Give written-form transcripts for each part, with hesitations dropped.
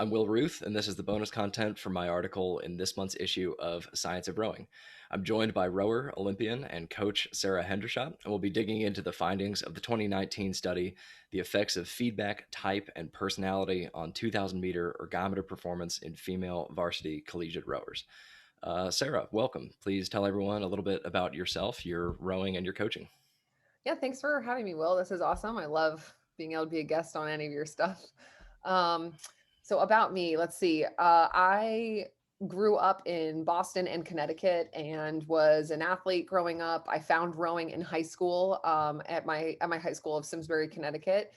I'm Will Ruth, and this is the bonus content from my article in this month's issue of Science of Rowing. I'm joined by rower, Olympian, and coach Sara Hendershot, and we'll be digging into the findings of the 2019 study, the effects of feedback, type, and personality on 2,000-meter ergometer performance in female varsity collegiate rowers. Sara, welcome. Please tell everyone a little bit about yourself, your rowing, and your coaching. Yeah, thanks for having me, Will. This is awesome. I love being able to be a guest on any of your stuff. Um, so about me, let's see. I grew up in Boston and Connecticut and was an athlete growing up. I found rowing in high school at my high school of Simsbury, Connecticut.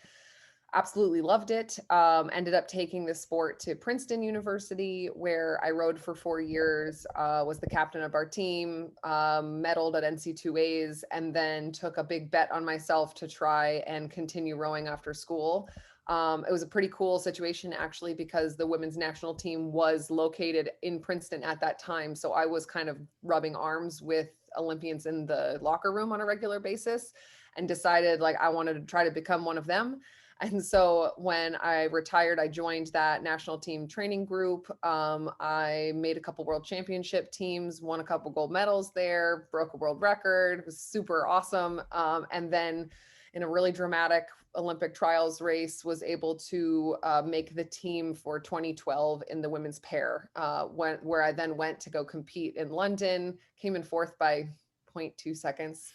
Absolutely loved it. Ended up taking the sport to Princeton University, where I rowed for 4 years, was the captain of our team, medaled at NC2As, and then took a big bet on myself to try and continue rowing after school. It was a pretty cool situation, actually, because the women's national team was located in Princeton at that time. So I was kind of rubbing arms with Olympians in the locker room on a regular basis and decided like I wanted to try to become one of them. And so when I retired, I joined that national team training group. I made a couple world championship teams, won a couple gold medals there, broke a world record. It was super awesome. And then in a really dramatic Olympic trials race, was able to make the team for 2012 in the women's pair, where I then went to go compete in London, came in fourth by zero point 0.2 seconds,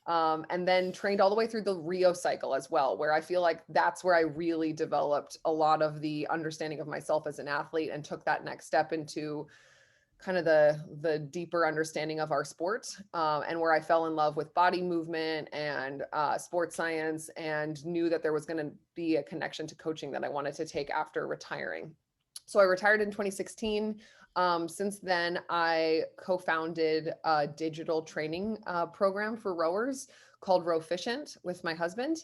and then trained all the way through the Rio cycle as well, where I feel like that's where I really developed a lot of the understanding of myself as an athlete and took that next step into kind of the deeper understanding of our sport, and where I fell in love with body movement and sports science, and knew that there was going to be a connection to coaching that I wanted to take after retiring. So I retired in 2016. Since then, I co-founded a digital training program for rowers called Rowficient with my husband.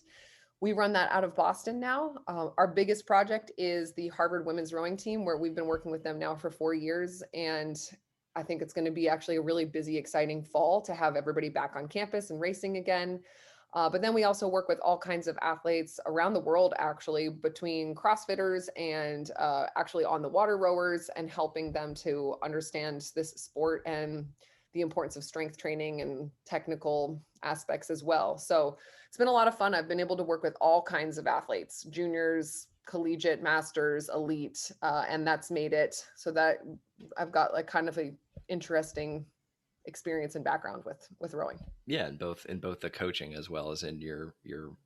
We run that out of Boston now. Our biggest project is the Harvard women's rowing team, where we've been working with them now for 4 years. And I think it's going to be actually a really busy, exciting fall to have everybody back on campus and racing again. But then we also work with all kinds of athletes around the world, actually, between CrossFitters and actually on the water rowers, and helping them to understand this sport and the importance of strength training and technical aspects as well. So it's been a lot of fun. I've been able to work with all kinds of athletes, juniors, collegiate, masters, elite, and that's made it so that I've got like kind of a interesting experience and background with rowing. Yeah, in both the coaching as well as in your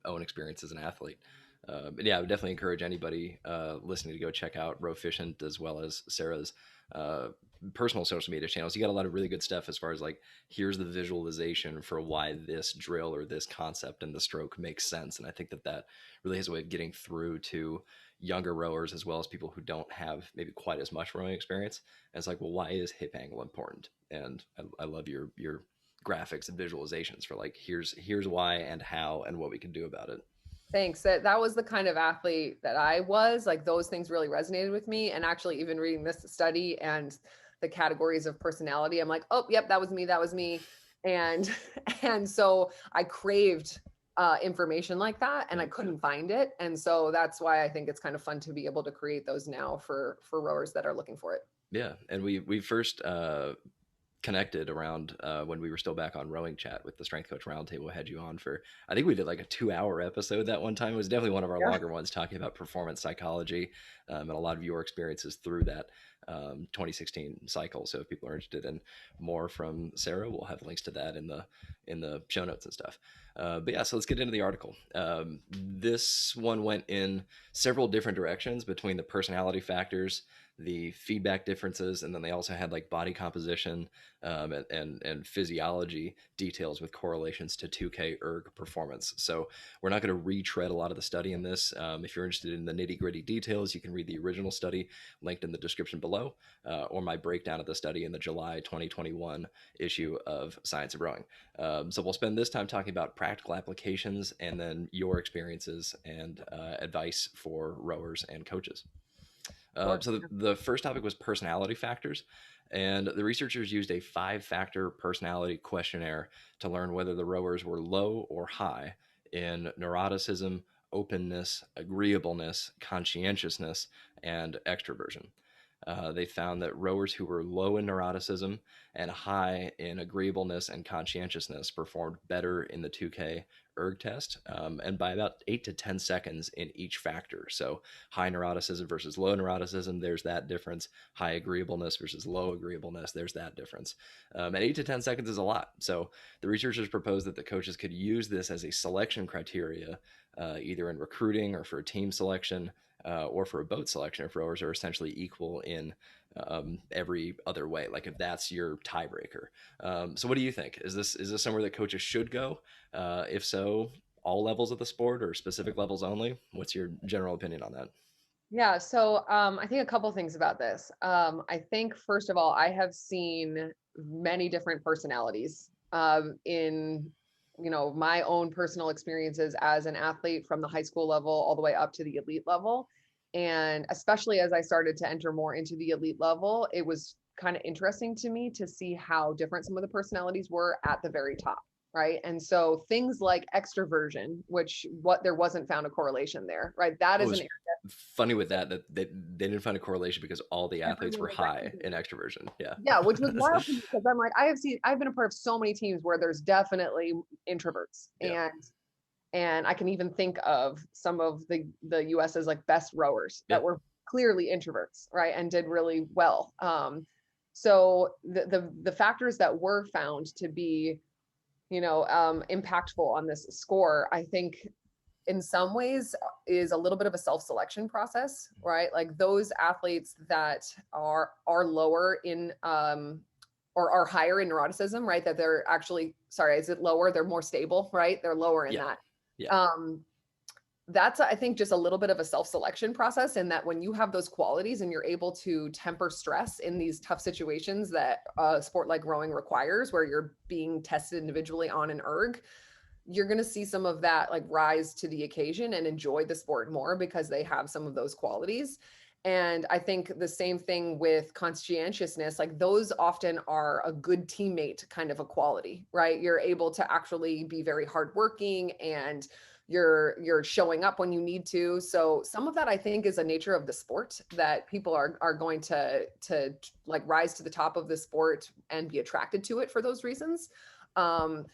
own experience as an athlete. But yeah, I would definitely encourage anybody listening to go check out Rowficient as well as Sarah's uh, personal social media channels. You got a lot of really good stuff as far as like here's the visualization for why this drill or this concept and the stroke makes sense, and I think that that really has a way of getting through to younger rowers as well as people who don't have maybe quite as much rowing experience. And it's like, well, why is hip angle important? And I love your graphics and visualizations for like here's why and how and what we can do about it. Thanks. That was the kind of athlete that I was. Like those things really resonated with me. And actually, even reading this study and the categories of personality, I'm like, oh, yep, that was me. That was me. And and so I craved information like that, and I Yeah. couldn't find it. And so that's why I think it's kind of fun to be able to create those now for rowers that are looking for it. Yeah, and we first connected around when we were still back on rowing chat with the strength coach roundtable. Had you on for, I think we did like a 2 hour episode that one time. It was definitely one of our Yeah. longer ones talking about performance psychology, and a lot of your experiences through that 2016 cycle. So if people are interested in more from Sarah, we'll have links to that in the show notes and stuff. But yeah, so let's get into the article. This one went in several different directions between the personality factors, the feedback differences, and then they also had like body composition, and physiology details with correlations to 2K erg performance. So we're not going to retread a lot of the study in this. If you're interested in the nitty gritty details, you can read the original study linked in the description below, or my breakdown of the study in the July 2021 issue of Science of Rowing. So we'll spend this time talking about practical applications and then your experiences and advice for rowers and coaches. Sure. So the first topic was personality factors, and the researchers used a five-factor personality questionnaire to learn whether the rowers were low or high in neuroticism, openness, agreeableness, conscientiousness, and extroversion. They found that rowers who were low in neuroticism and high in agreeableness and conscientiousness performed better in the 2K erg test, and by about 8 to 10 seconds in each factor. So high neuroticism versus low neuroticism, there's that difference. High agreeableness versus low agreeableness, there's that difference. And 8 to 10 seconds is a lot. So the researchers proposed that the coaches could use this as a selection criteria, either in recruiting or for team selection, or for a boat selection if rowers are essentially equal in every other way, like if that's your tiebreaker. So what do you think? Is this somewhere that coaches should go? If so, all levels of the sport or specific levels only? What's your general opinion on that? Yeah, so I think a couple things about this. I think first of all, I have seen many different personalities in my own personal experiences as an athlete from the high school level all the way up to the elite level. And especially as I started to enter more into the elite level, it was kind of interesting to me to see how different some of the personalities were at the very top. Right. And so things like extroversion, which what there wasn't found a correlation there, right? That What is an was funny with that they didn't find a correlation because all the athletes everyone were was high in extroverted. extroversion. Yeah. Yeah, which was wild to me because I'm like, I've been a part of so many teams where there's definitely introverts, Yeah. and I can even think of some of the US's like best rowers Yeah. that were clearly introverts, right, and did really well. So the factors that were found to be, impactful on this score, I think in some ways is a little bit of a self-selection process, right? Like those athletes that are lower in or are higher in neuroticism, right? That they're actually, sorry, is it lower? They're more stable, right? They're lower in Yeah. that. Yeah. Um, that's, I think, just a little bit of a self-selection process, in that when you have those qualities and you're able to temper stress in these tough situations that a sport like rowing requires, where you're being tested individually on an erg, you're going to see some of that like rise to the occasion and enjoy the sport more because they have some of those qualities. And I think the same thing with conscientiousness, like those often are a good teammate kind of a quality, right? You're able to actually be very hardworking, and you're showing up when you need to. So some of that I think is a nature of the sport that people are going to like rise to the top of the sport and be attracted to it for those reasons. Um,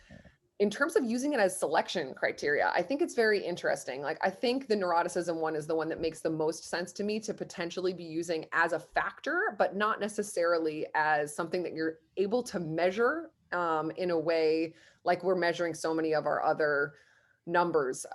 in terms of using it as selection criteria, I think it's very interesting. Like, I think the neuroticism one is the one that makes the most sense to me to potentially be using as a factor, but not necessarily as something that you're able to measure in a way like we're measuring so many of our other numbers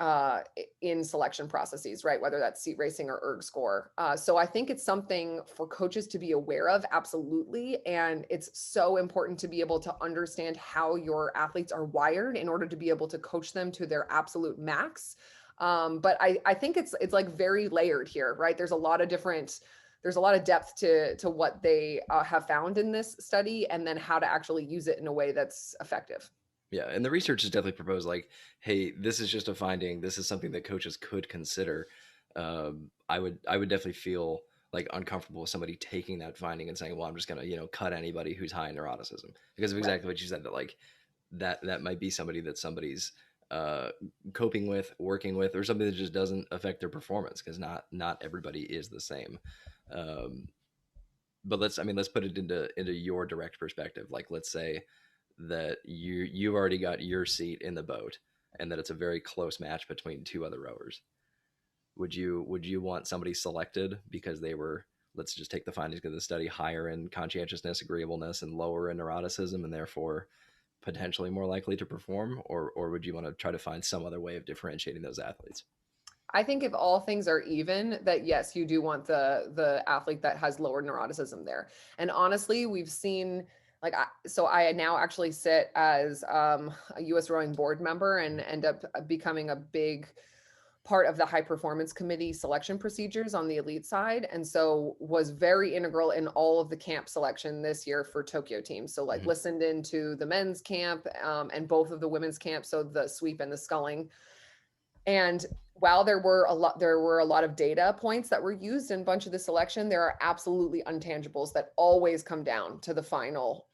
in selection processes, right? Whether that's seat racing or erg score. So I think it's something for coaches to be aware of, absolutely. And it's so important to be able to understand how your athletes are wired in order to be able to coach them to their absolute max. But I think it's like very layered here, right? There's a lot of depth to what they have found in this study, and then how to actually use it in a way that's effective. Yeah, and the research has definitely proposed like, hey, this is just a finding. This is something that coaches could consider. I would definitely feel like uncomfortable with somebody taking that finding and saying, well, I'm just gonna cut anybody who's high in neuroticism because of Right. exactly what you said, that like that might be somebody that somebody's uh, coping with, working with, or something that just doesn't affect their performance because not everybody is the same. Um, but let's put it into your direct perspective. Like let's say that you've already got your seat in the boat and that it's a very close match between two other rowers. Would you want somebody selected because they were, let's just take the findings of the study, higher in conscientiousness, agreeableness, and lower in neuroticism, and therefore potentially more likely to perform, or would you want to try to find some other way of differentiating those athletes? I think if all things are even, that yes, you do want the athlete that has lower neuroticism there. And honestly, we've seen like so I now actually sit as a U.S. rowing board member and end up becoming a big part of the high performance committee selection procedures on the elite side, and so was very integral in all of the camp selection this year for Tokyo teams. So like Mm-hmm. listened into the men's camp and both of the women's camps, so the sweep and the sculling, And while there were a lot of data points that were used in a bunch of the selection, there are absolutely untangibles that always come down to the final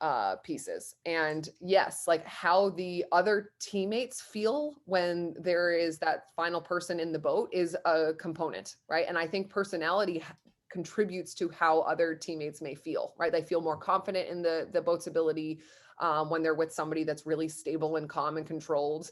pieces. And yes, like how the other teammates feel when there is that final person in the boat is a component, right? And I think personality contributes to how other teammates may feel, right? They feel more confident in the boat's ability when they're with somebody that's really stable and calm and controlled.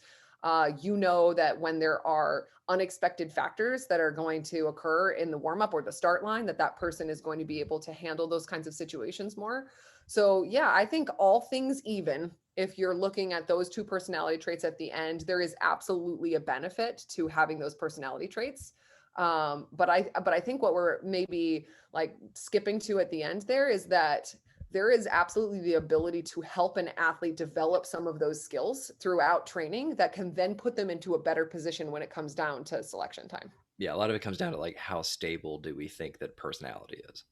You know that when there are unexpected factors that are going to occur in the warm up or the start line, that that person is going to be able to handle those kinds of situations more. So yeah, I think all things even, if you're looking at those two personality traits at the end, there is absolutely a benefit to having those personality traits. But I think what we're maybe like skipping to at the end there is that there is absolutely the ability to help an athlete develop some of those skills throughout training that can then put them into a better position when it comes down to selection time. Yeah, a lot of it comes down to like how stable do we think that personality is,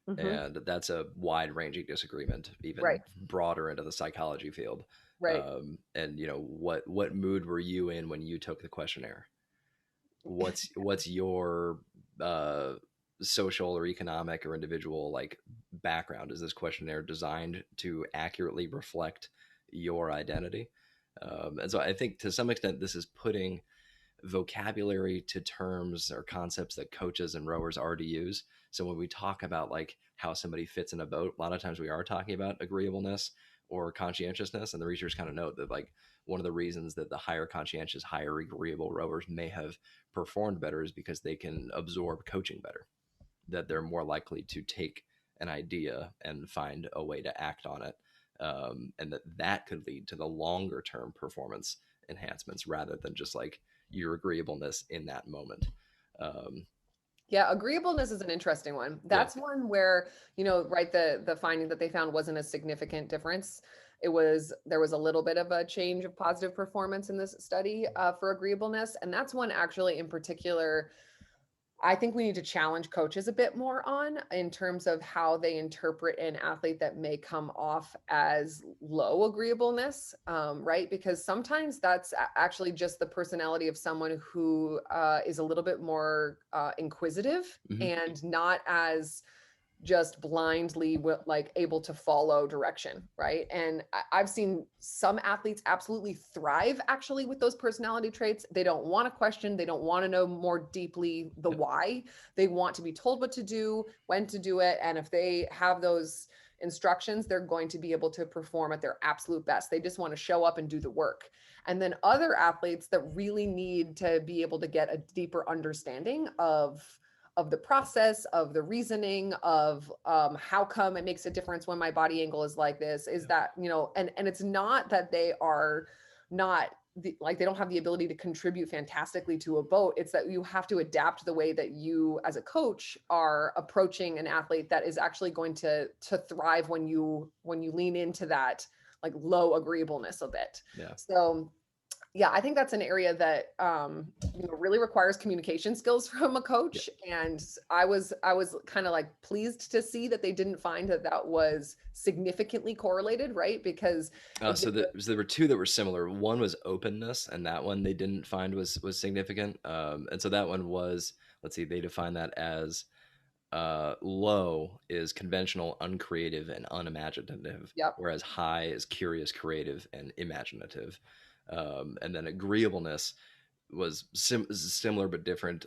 Hmm. and that's a wide ranging disagreement, even Right, broader into the psychology field. right. And what mood were you in when you took the questionnaire? What's your uh, social or economic or individual like background? Is this questionnaire designed to accurately reflect your identity? And so I think to some extent this is putting vocabulary to terms or concepts that coaches and rowers already use. So when we talk about like how somebody fits in a boat, a lot of times we are talking about agreeableness or conscientiousness. And the researchers kind of note that like one of the reasons that the higher conscientious, higher agreeable rowers may have performed better is because they can absorb coaching better, that they're more likely to take an idea and find a way to act on it. And that could lead to the longer term performance enhancements rather than just like your agreeableness in that moment. Um, Yeah, agreeableness is an interesting one. yeah. That's one where, right, the finding that they found wasn't a significant difference. There was a little bit of a change of positive performance in this study for agreeableness, and that's one actually in particular I think we need to challenge coaches a bit more on in terms of how they interpret an athlete that may come off as low agreeableness, right? Because sometimes that's actually just the personality of someone who is a little bit more inquisitive Mm-hmm. and not as just blindly like able to follow direction, right? And I've seen some athletes absolutely thrive actually with those personality traits. They don't want to question, they don't want to know more deeply the Yeah. why. They want to be told what to do, when to do it, and if they have those instructions, they're going to be able to perform at their absolute best. They just want to show up and do the work. And then other athletes that really need to be able to get a deeper understanding of the process, of the reasoning, of how come it makes a difference when my body angle is like this, is Yeah. that, and it's not that they are not like they don't have the ability to contribute fantastically to a boat. It's that you have to adapt the way that you as a coach are approaching an athlete that is actually going to thrive when you lean into that like low agreeableness a bit. Yeah. So yeah, I think that's an area that really requires communication skills from a Yeah. coach. And I was kind of like pleased to see that they didn't find that that was significantly correlated, right? Because it So, gives so there were two that were similar. One was openness, and that one they didn't find was significant. And so that one was, let's see, they defined that as low is conventional, uncreative, and unimaginative, yep, whereas high is curious, creative, and imaginative. And then agreeableness was similar but different.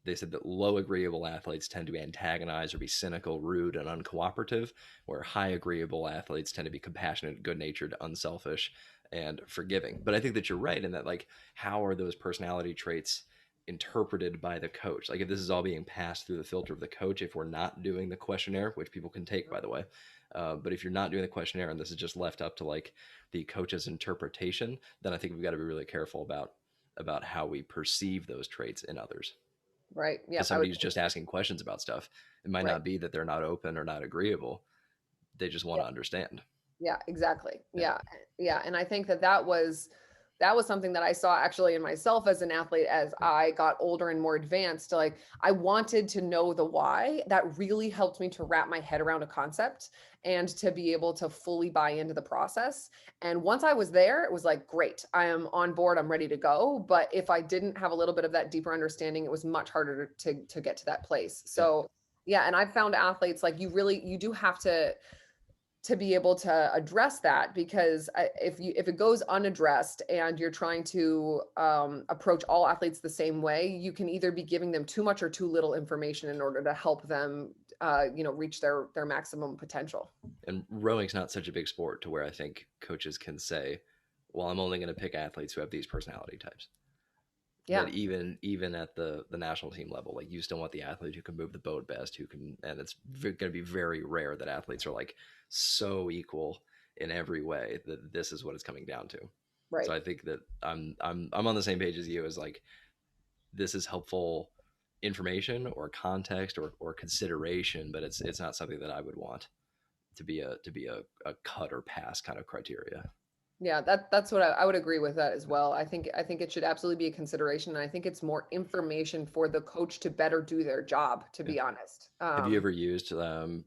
They said that low agreeable athletes tend to antagonize or be cynical, rude, and uncooperative, where high agreeable athletes tend to be compassionate, good natured, unselfish, and forgiving. But I think that you're right in that, like, how are those personality traits interpreted by the coach? Like, if this is all being passed through the filter of the coach, if we're not doing the questionnaire, which people can take, by the way, but if you're not doing the questionnaire and this is just left up to like the coach's interpretation, then I think we've got to be really careful about how we perceive those traits in others. right, Because yep, I somebody would, who's just asking questions about stuff, it might right, not be that they're not open or not agreeable. They just want yeah, to understand. yeah, exactly, Yeah. yeah, yeah. And I think that that was something that I saw actually in myself as an athlete as Yeah. I got older and more advanced. Like I wanted to know the why. That really helped me to wrap my head around a concept and to be able to fully buy into the process. And once I was there, it was like, great, I am on board, I'm ready to go. But if I didn't have a little bit of that deeper understanding, it was much harder to get to that place. Yeah. So yeah, and I've found athletes like you do have to be able to address that, because if it goes unaddressed and you're trying to approach all athletes the same way, you can either be giving them too much or too little information in order to help them reach their maximum potential. And rowing's not such a big sport to where I think coaches can say, well, I'm only going to pick athletes who have these personality types. That Yeah, even at the national team level, like you still want the athlete who can move the boat best, who can, and it's going to be very rare that athletes are like so equal in every way that this is what it's coming down to. So right. I think that I'm on the same page as you, as like this is helpful information or context or consideration, but it's not something that I would want to be a cut or pass kind of criteria. Yeah, that's what I would agree with that as well. I think it should absolutely be a consideration, and I think it's more information for the coach to better do their job, to Yeah. be honest. Have you ever used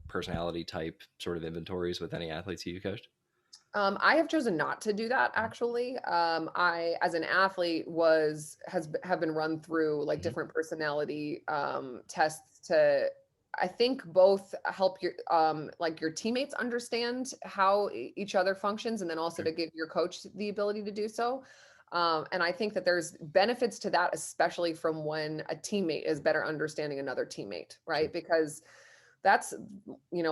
personality type sort of inventories with any athletes you coached? I have chosen not to do that actually. I, as an athlete, have been run through like Mm-hmm. different personality tests to, I think, both help your like your teammates understand how each other functions, and then also Sure. to give your coach the ability to do so. And I think that there's benefits to that, especially from when a teammate is better understanding another teammate, Sure. right? Because that's,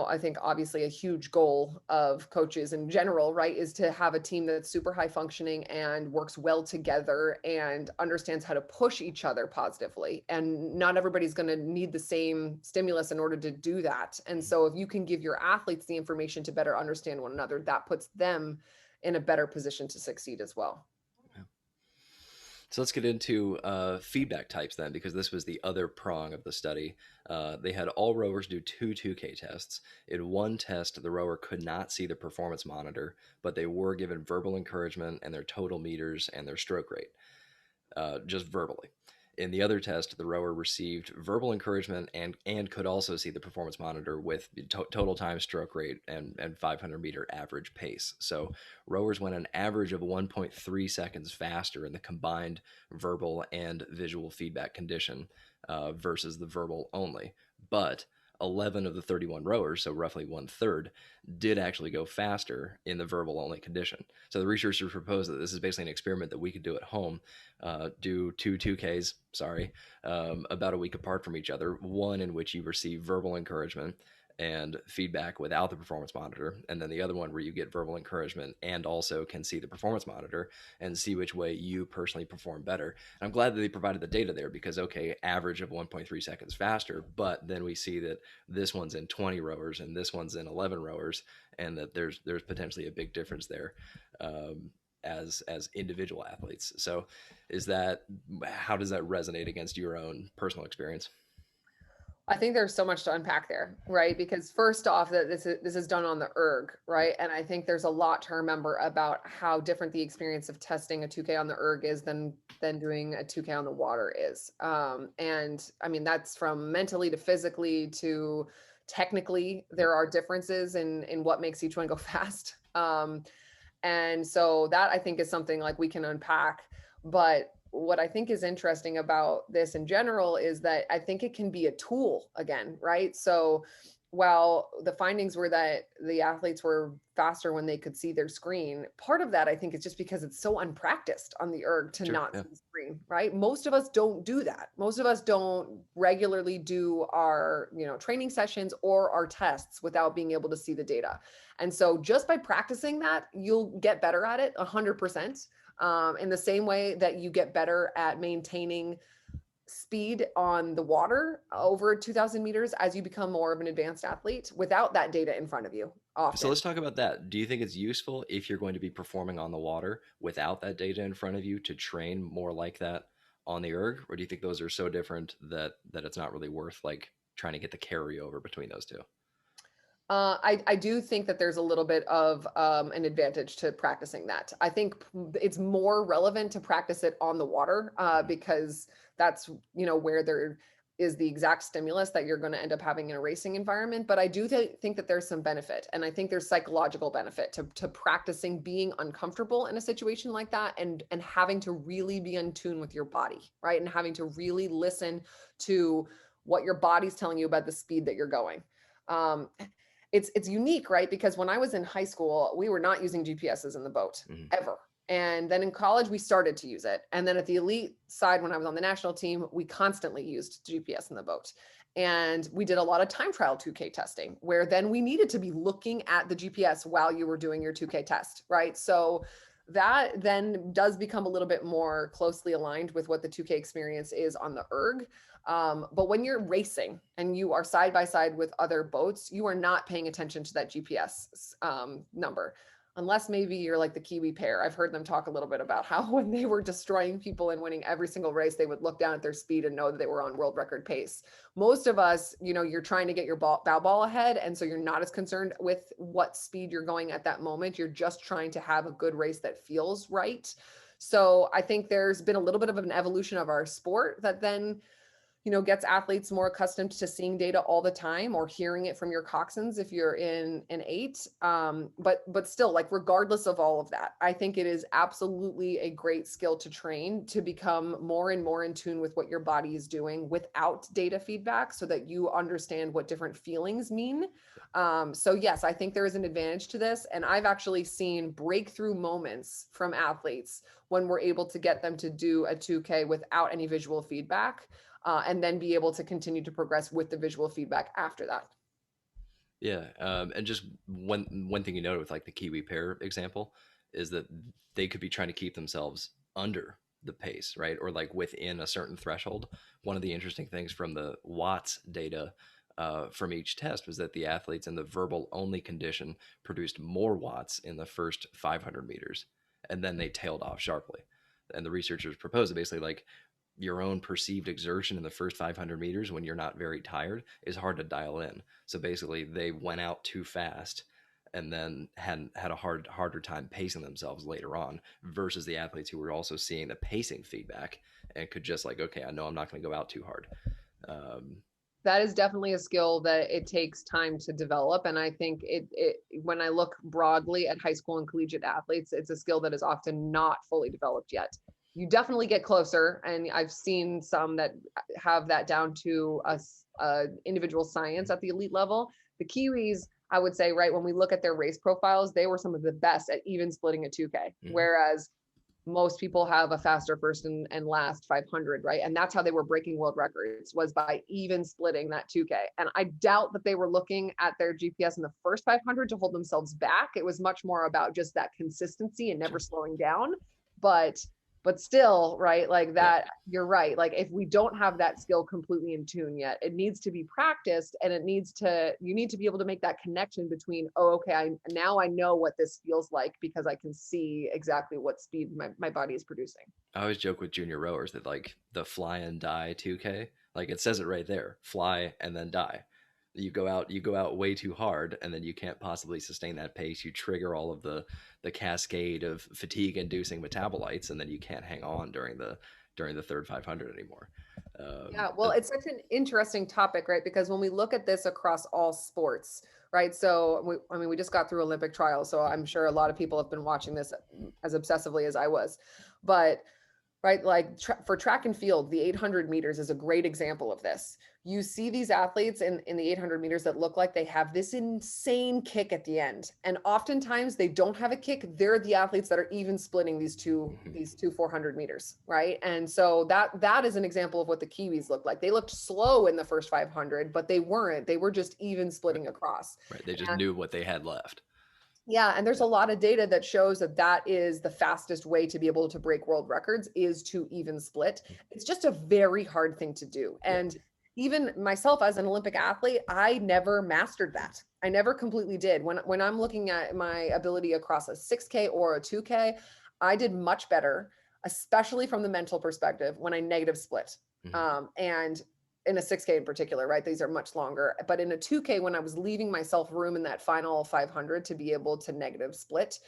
I think obviously a huge goal of coaches in general, right, is to have a team that's super high functioning and works well together and understands how to push each other positively. And not everybody's going to need the same stimulus in order to do that. And so if you can give your athletes the information to better understand one another, that puts them in a better position to succeed as well. Yeah. So let's get into feedback types then, because this was the other prong of the study. They had all rowers do two 2K tests. In one test, the rower could not see the performance monitor, but they were given verbal encouragement and their total meters and their stroke rate, just verbally. In the other test, the rower received verbal encouragement and could also see the performance monitor with total time, stroke rate, and 500-meter average pace. So rowers went an average of 1.3 seconds faster in the combined verbal and visual feedback condition versus the verbal only. But 11 of the 31 rowers, so roughly one third, did actually go faster in the verbal only condition. So the researchers proposed that this is basically an experiment that we could do at home, do two 2Ks, sorry, about a week apart from each other, one in which you receive verbal encouragement and feedback without the performance monitor, and then the other one where you get verbal encouragement and also can see the performance monitor and see which way you personally perform better. And I'm glad that they provided the data there, because okay, average of 1.3 seconds faster, but then we see that this one's in 20 rowers and this one's in 11 rowers, and that there's potentially a big difference there. As individual athletes. So is that, how does that resonate against your own personal experience? I think there's so much to unpack there, right? Because first off, that this is done on the erg, right? And I think there's a lot to remember about how different the experience of testing a 2K on the erg is than doing a 2K on the water is. And I mean that's from mentally to physically to technically. Yep. There are differences in what makes each one go fast. And so that I think is something like we can unpack. But what I think is interesting about this in general is that I think it can be a tool again, right? So while the findings were that the athletes were faster when they could see their screen, part of that I think is just because it's so unpracticed on the erg to Sure. not Yeah. see the screen, right? Most of us don't do that. Most of us don't regularly do our, training sessions or our tests without being able to see the data. And so just by practicing that, you'll get better at it 100%. In the same way that you get better at maintaining speed on the water over 2000 meters as you become more of an advanced athlete without that data in front of you So often. let's talk about that. Do you think it's useful if you're going to be performing on the water without that data in front of you to train more like that on the erg, or do you think those are so different that it's not really worth like trying to get the carryover between those two? I do think that there's a little bit of an advantage to practicing that. I think it's more relevant to practice it on the water because that's, where there is the exact stimulus that you're going to end up having in a racing environment. But I do think that there's some benefit, and I think there's psychological benefit to practicing being uncomfortable in a situation like that, and having to really be in tune with your body, right? And having to really listen to what your body's telling you about the speed that you're going. Um, it's unique, right? Because when I was in high school, we were not using GPSs in the boat Hmm. ever. And then in college, we started to use it. And then at the elite side, when I was on the national team, we constantly used GPS in the boat. And we did a lot of time trial 2K testing, where then we needed to be looking at the GPS while you were doing your 2K test, right? So that then does become a little bit more closely aligned with what the 2K experience is on the erg. But when you're racing and you are side by side with other boats, you are not paying attention to that GPS number, unless maybe you're like the Kiwi pair. I've heard them talk a little bit about how when they were destroying people and winning every single race, they would look down at their speed and know that they were on world record pace. Most of us, you're trying to get your bow ball ahead. And so you're not as concerned with what speed you're going at that moment. You're just trying to have a good race that feels right. So I think there's been a little bit of an evolution of our sport that then gets athletes more accustomed to seeing data all the time or hearing it from your coxswains if you're in an 8. But still, like, regardless of all of that, I think it is absolutely a great skill to train to become more and more in tune with what your body is doing without data feedback so that you understand what different feelings mean. So yes, I think there is an advantage to this. And I've actually seen breakthrough moments from athletes when we're able to get them to do a 2K without any visual feedback. And then be able to continue to progress with the visual feedback after that. Yeah, and just one thing you noted with like the Kiwi pair example is that they could be trying to keep themselves under the pace, right, or like within a certain threshold. One of the interesting things from the Watts data from each test was that the athletes in the verbal only condition produced more watts in the first 500 meters, and then they tailed off sharply. And the researchers proposed that basically like your own perceived exertion in the first 500 meters when you're not very tired is hard to dial in. So basically, they went out too fast and then had a harder time pacing themselves later on versus the athletes who were also seeing the pacing feedback and could just like, okay, I know I'm not going to go out too hard. Um, That is definitely a skill that it takes time to develop. And I think when I look broadly at high school and collegiate athletes, it's a skill that is often not fully developed yet. You definitely get closer. And I've seen some that have that down to a individual science at the elite level. The Kiwis, I would say, right, when we look at their race profiles, they were some of the best at even splitting a 2K. mhm. Whereas most people have a faster first and last 500, right? And that's how they were breaking world records, was by even splitting that 2K. And I doubt that they were looking at their GPS in the first 500 to hold themselves back. It was much more about just that consistency and never Sure. slowing down. But but still, right, like Yeah. that, you're right. Like, if we don't have that skill completely in tune yet, it needs to be practiced, and you need to be able to make that connection between, oh, okay, I know what this feels like because I can see exactly what speed my body is producing. I always joke with junior rowers that like the fly and die 2K, like it says it right there, fly and then die. You go out way too hard, and then you can't possibly sustain that pace. You trigger all of the cascade of fatigue inducing metabolites, and then you can't hang on during the third 500 anymore. Yeah, well, it's such an interesting topic, right? Because when we look at this across all sports, right? So, we just got through Olympic trials, so I'm sure a lot of people have been watching this as obsessively as I was. But right, like for track and field, the 800 meters is a great example of this. You see these athletes in the 800 meters that look like they have this insane kick at the end, and oftentimes they don't have a kick. They're the athletes that are even splitting these two 400 meters, right? And so that is an example of what the Kiwis looked like. They looked slow in the first 500, but they weren't. They were just even right, splitting across. right. They just knew what they had left. Yeah, and there's Yeah. a lot of data that shows that that is the fastest way to be able to break world records, is to even split. It's just a very hard thing to do. Yeah. And even myself as an Olympic athlete, I never mastered that. I never completely did. When I'm looking at my ability across a 6K or a 2K, I did much better, especially from the mental perspective, when I negative split. Mhm. And in a 6K in particular, right? These are much longer. But in a 2K, when I was leaving myself room in that final 500 to be able to negative split,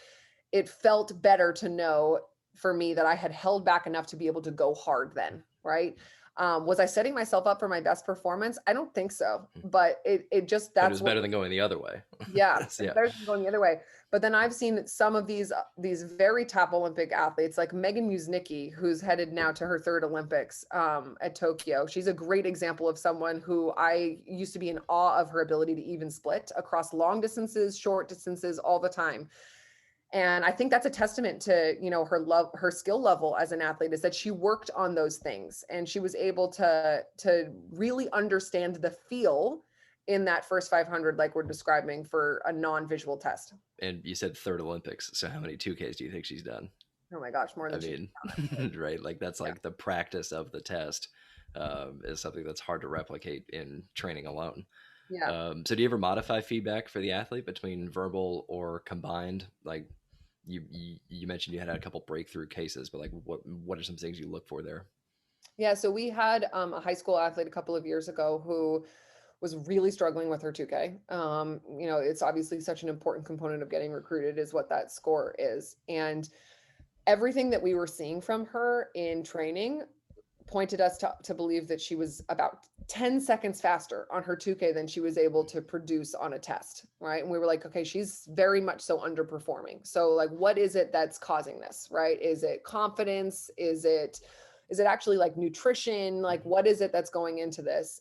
it felt better to know for me that I had held back enough to be able to go hard then, right? Was I setting myself up for my best performance? I don't think so. But it just, But it that's was what, better than going the other way. yeah, it's Yeah. better than going the other way. But then I've seen some of these very top Olympic athletes, like Megan Musnicki, who's headed now to her third Olympics at Tokyo. She's a great example of someone who I used to be in awe of her ability to even split across long distances, short distances, all the time. And I think that's a testament to, her skill level as an athlete, is that she worked on those things and she was able to really understand the feel in that first 500, like we're describing for a non-visual test. And you said third Olympics. So how many 2Ks do you think she's done? Oh my gosh, more I than she can mean, count, actually. right? Like that's Yeah. like the practice of the test is something that's hard to replicate in training alone. Yeah. So do you ever modify feedback for the athlete between verbal or combined? Like you mentioned you had a couple breakthrough cases, but like what are some things you look for there? Yeah. So we had a high school athlete a couple of years ago who was really struggling with her 2K. It's obviously such an important component of getting recruited is what that score is. And everything that we were seeing from her in training pointed us to believe that she was about 10 seconds faster on her 2K than she was able to produce on a test, right? And we were like, okay, she's very much so underperforming. So like, what is it that's causing this, right? Is it confidence? Is it actually like nutrition? Like, what is it that's going into this?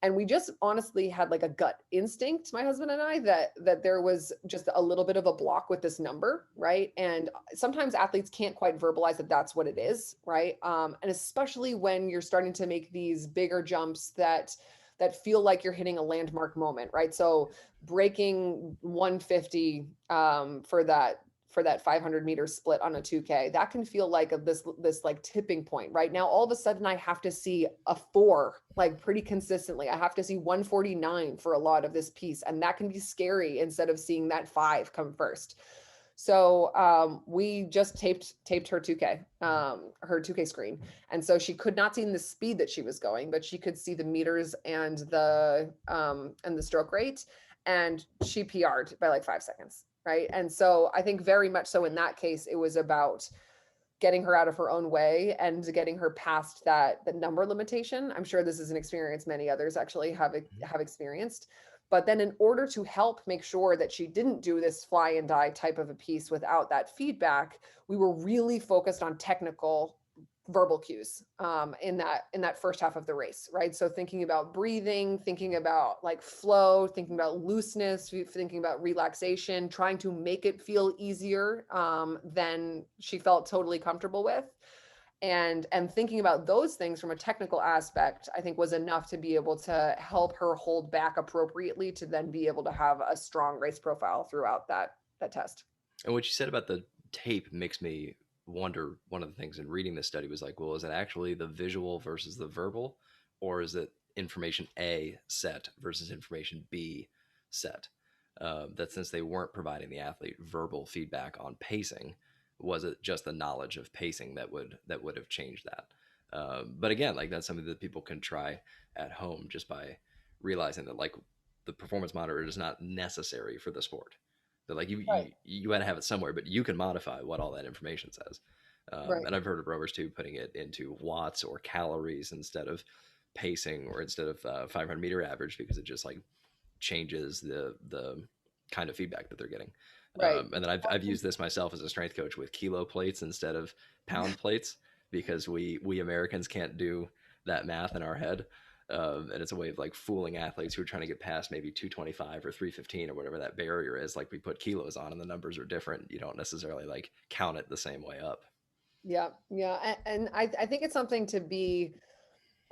And we just honestly had like a gut instinct, my husband and I, that there was just a little bit of a block with this number, right? And sometimes athletes can't quite verbalize that that's what it is, right? And especially when you're starting to make these bigger jumps that feel like you're hitting a landmark moment, right? So breaking 150 for that 500-meter split on a 2K, that can feel like this like tipping point. Right now, all of a sudden, I have to see a 4 like pretty consistently. I have to see 149 for a lot of this piece, and that can be scary instead of seeing that 5 come first. So we just taped her 2K, her 2K screen, and so she could not see the speed that she was going, but she could see the meters and the stroke rate, and she PR'd by like 5 seconds, right? And so I think very much so in that case, it was about getting her out of her own way and getting her past the number limitation. I'm sure this is an experience many others actually have experienced. But then in order to help make sure that she didn't do this fly and die type of a piece without that feedback, we were really focused on technical verbal cues in that first half of the race, right? So thinking about breathing, thinking about like flow, thinking about looseness, thinking about relaxation, trying to make it feel easier than she felt totally comfortable with. And thinking about those things from a technical aspect, I think was enough to be able to help her hold back appropriately to then be able to have a strong race profile throughout that test. And what you said about the tape makes me wonder. One of the things in reading this study was like, well, is it actually the visual versus the verbal, or is it information A set versus information B set? That since they weren't providing the athlete verbal feedback on pacing, was it just the knowledge of pacing that would have changed that? But again, like that's something that people can try at home just by realizing that like the performance monitor is not necessary for the sport. That like Right. you got to have it somewhere, but you can modify what all that information says. Right. And I've heard of rowers too putting it into watts or calories instead of pacing or instead of 500-meter average because it just like changes the kind of feedback that they're getting. Right. And then I've used this myself as a strength coach with kilo plates instead of pound plates because we Americans can't do that math in our head. And it's a way of like fooling athletes who are trying to get past maybe 225 or 315 or whatever that barrier is. Like we put kilos on and the numbers are different. You don't necessarily like count it the same way up. Yeah. Yeah. And I think it's something to be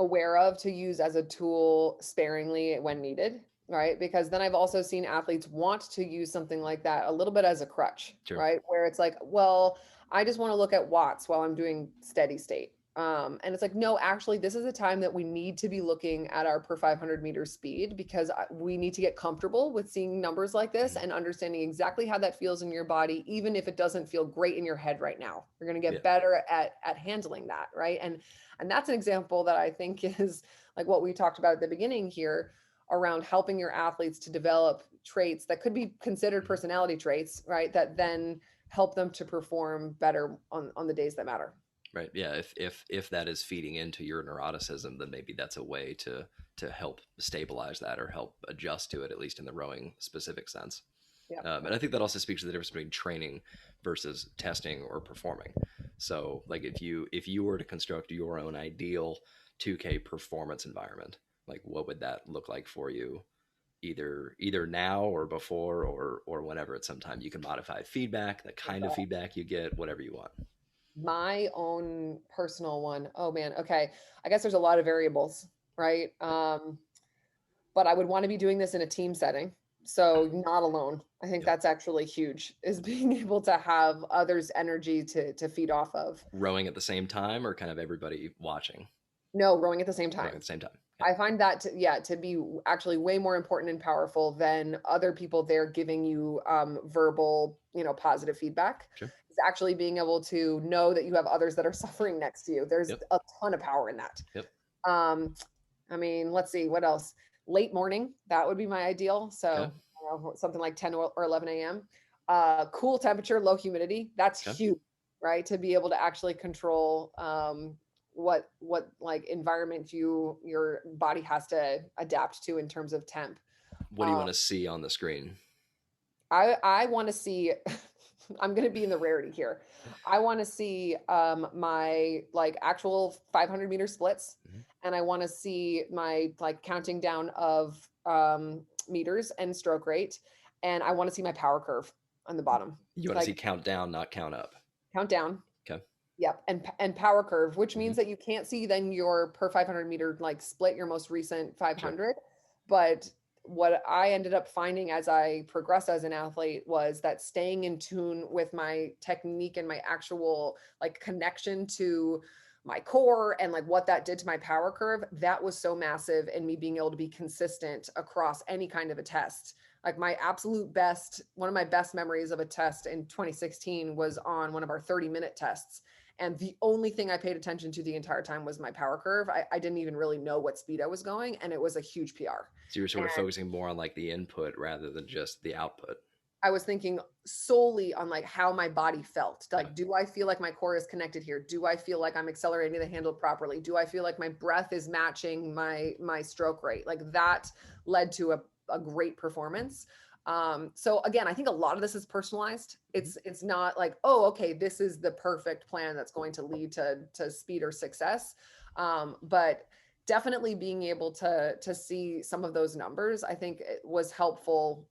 aware of, to use as a tool sparingly when needed, right? Because then I've also seen athletes want to use something like that a little bit as a crutch, Sure. right? Where it's like, well, I just want to look at watts while I'm doing steady state. And it's like, no, actually, this is a time that we need to be looking at our per 500-meter speed, because we need to get comfortable with seeing numbers like this Mhm. and understanding exactly how that feels in your body, even if it doesn't feel great in your head right now. You're going to Yeah. get better at handling that, right? And And that's an example that I think is like what we talked about at the beginning here around helping your athletes to develop traits that could be considered Mhm. personality traits, right? That then help them to perform better on the days that matter. Right. Yeah. If that is feeding into your neuroticism, then maybe that's a way to help stabilize that or help adjust to it, at least in the rowing specific sense. Yeah. And I think that also speaks to the difference between training versus testing or performing. So, like if you were to construct your own ideal 2K performance environment, like what would that look like for you? Either now or before or whenever at some time you can modify feedback, the kind of feedback you get, whatever you want. My own personal one. Oh man. Okay. I guess there's a lot of variables, right? But I would want to be doing this in a team setting. So not alone. I think Yep. that's actually huge is being able to have others' energy to feed off of. Rowing at the same time or kind of everybody watching? No, rowing at the same Rowing time. at the same time. Okay. I find that to, yeah, to be actually way more important and powerful than other people there giving you verbal, positive feedback. Sure. It's actually being able to know that you have others that are suffering next to you. There's Yep. a ton of power in that. Yep. Um, I mean, let's see what else. Late morning, that would be my ideal. Okay. So something like 10 or 11 a.m. Cool temperature, low humidity. That's Okay. huge, right? To be able to actually control what like environment your body has to adapt to in terms of temp. What do you Uh, want to see on the screen? I want to see. I'm going to be in the rarity here. I want to see my like actual 500-meter splits, Mhm. and I want to see my like counting down of meters and stroke rate, and I want to see my power curve on the bottom. You want to see Like count down, not count up. count down. Okay. Yep, and power curve, which Hmm. means that you can't see then your per 500-meter like split, your most recent Sure. 500. But what I ended up finding as I progressed as an athlete was that staying in tune with my technique and my actual like connection to my core and like what that did to my power curve, that was so massive in me being able to be consistent across any kind of a test. Like my absolute best, one of my best memories of a test in 2016 was on one of our 30-minute tests, and the only thing I paid attention to the entire time was my power curve. I didn't even really know what speed I was going, and it was a huge PR. So you're sort of And focusing more on like the input rather than just the output. I was thinking solely on like how my body felt. Yeah. Like, do I feel like my core is connected here? Do I feel like I'm accelerating the handle properly? Do I feel like my breath is matching my stroke rate? Like that led to a great performance. So again, I think a lot of this is personalized. Mhm. It's not like, oh, okay, this is the perfect plan that's going to lead to speed or success. But definitely being able to see some of those numbers, I think it was helpful,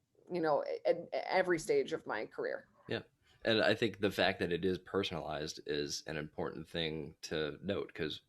at every stage of my career. Yeah. And I think the fact that it is personalized is an important thing to note because,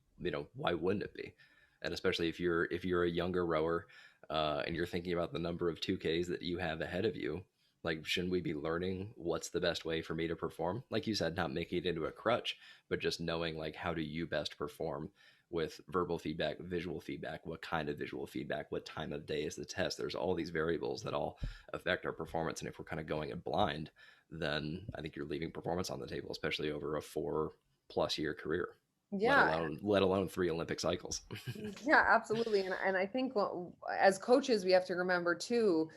why wouldn't it be? And especially if you're a younger rower and you're thinking about the number of 2Ks that you have ahead of you, like shouldn't we be learning what's the best way for me to perform? Like you said, not making it into a crutch, but just knowing like how do you best perform with verbal feedback, visual feedback, what kind of visual feedback, what time of day is the test. There's all these variables that all affect our performance. And if we're kind of going it blind, then I think you're leaving performance on the table, especially over a 4+ year career, let Yeah, alone let alone 3 Olympic cycles. yeah, absolutely. And I think as coaches, we have to remember too,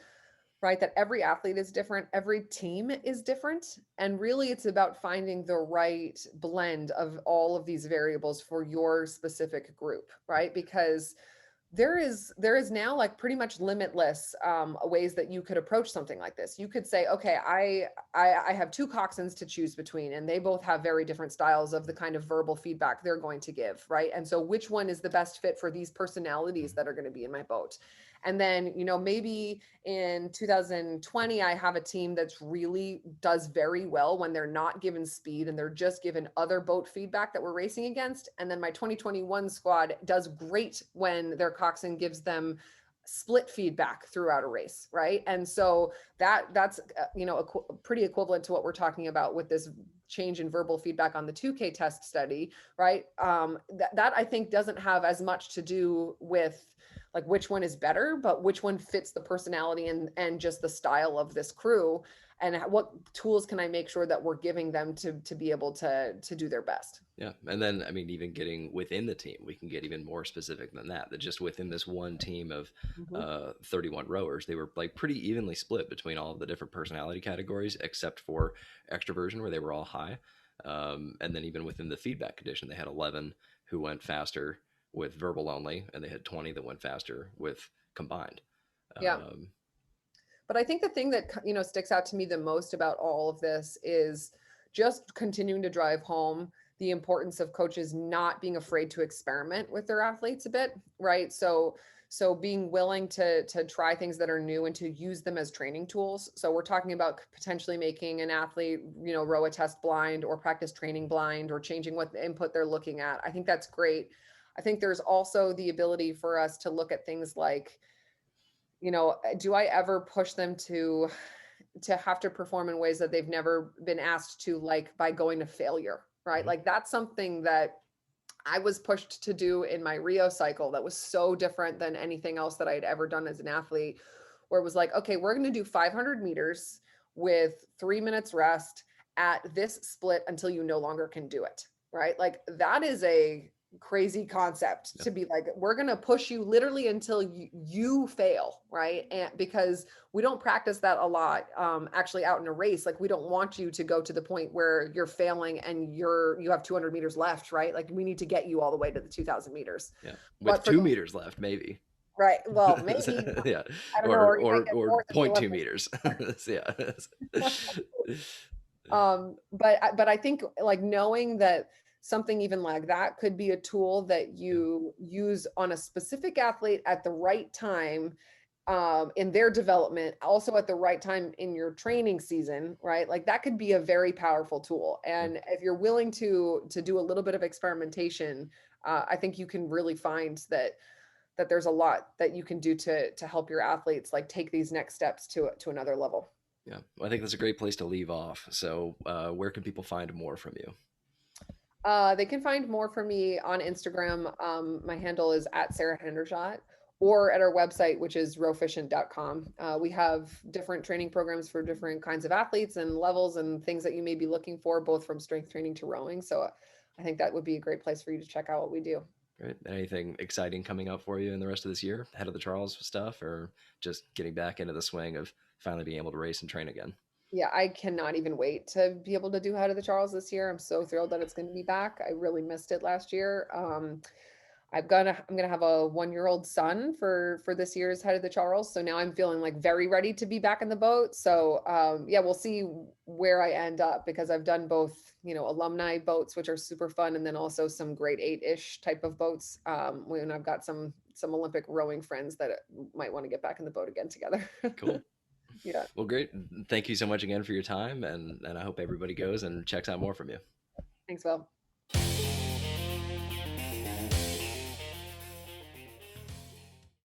right, that every athlete is different, every team is different. And really, it's about finding the right blend of all of these variables for your specific group, right? Because there is now like pretty much limitless ways that you could approach something like this. You could say, okay, I have two coxswains to choose between, and they both have very different styles of the kind of verbal feedback they're going to give, right? And so which one is the best fit for these personalities that are going to be in my boat? And then, maybe in 2020, I have a team that's really does very well when they're not given speed and they're just given other boat feedback that we're racing against. And then my 2021 squad does great when their coxswain gives them split feedback throughout a race, right? And so that's pretty equivalent to what we're talking about with this change in verbal feedback on the 2K test study, right? That I think doesn't have as much to do with like which one is better, but which one fits the personality and just the style of this crew. and what tools can I make sure that we're giving them to be able to do their best. Yeah. And then, I mean, even getting within the team, we can get even more specific than that. That just within this one team of Mhm. 31 rowers, they were like pretty evenly split between all of the different personality categories, except for extroversion, where they were all high. And then even within the feedback condition, they had 11 who went faster with verbal only, and they had 20 that went faster with combined. Yeah. Um, But I think the thing that sticks out to me the most about all of this is just continuing to drive home the importance of coaches not being afraid to experiment with their athletes a bit, right? So being willing to try things that are new and to use them as training tools. So we're talking about potentially making an athlete, row a test blind or practice training blind or changing what input they're looking at. I think that's great. I think there's also the ability for us to look at things like, do I ever push them to have to perform in ways that they've never been asked to, like by going to failure, right? mhm. Like that's something that I was pushed to do in my Rio cycle that was so different than anything else that I had ever done as an athlete, where it was like, okay, we're going to do 500 meters with 3 minutes rest at this split until you no longer can do it, right? Like that is a crazy concept Yeah. to be like, we're going to push you literally until you fail, right? And because we don't practice that a lot, actually out in a race. Like we don't want you to go to the point where you're failing and you have 200 meters left, right? Like we need to get you all the way to the 2000 meters. Yeah. With But for 2 meters left, maybe. right, well, maybe, Yeah. I don't know, or you might get Or fourth zero in the point 0.2 Olympics. meters. Yeah. But I think like knowing that something even like that could be a tool that Yeah. you use on a specific athlete at the right time, in their development, also at the right time in your training season, right? Like that could be a very powerful tool. Yeah. And if you're willing to do a little bit of experimentation, I think you can really find that there's a lot that you can do to help your athletes like take these next steps to another level. Yeah. Well, I think that's a great place to leave off. So, where can people find more from you? They can find more from me on Instagram. My handle is at Sara Hendershot, or at our website, which is rowfishing.com. We have different training programs for different kinds of athletes and levels and things that you may be looking for, both from strength training to rowing. So I think that would be a great place for you to check out what we do. Right. Anything exciting coming up for you in the rest of this year? Head of the Charles stuff, or just getting back into the swing of finally being able to race and train again? Yeah, I cannot even wait to be able to do Head of the Charles this year. I'm so thrilled that it's going to be back. I really missed it last year. I'm gonna have a 1-year-old son for this year's Head of the Charles. So now I'm feeling like very ready to be back in the boat. So yeah, we'll see where I end up because I've done both, alumni boats, which are super fun, and then also some grade 8-ish type of boats. When I've got some Olympic rowing friends that might want to get back in the boat again together. Cool. Yeah. Well, great. Thank you so much again for your time, and I hope everybody goes and checks out more from you. Thanks, Will.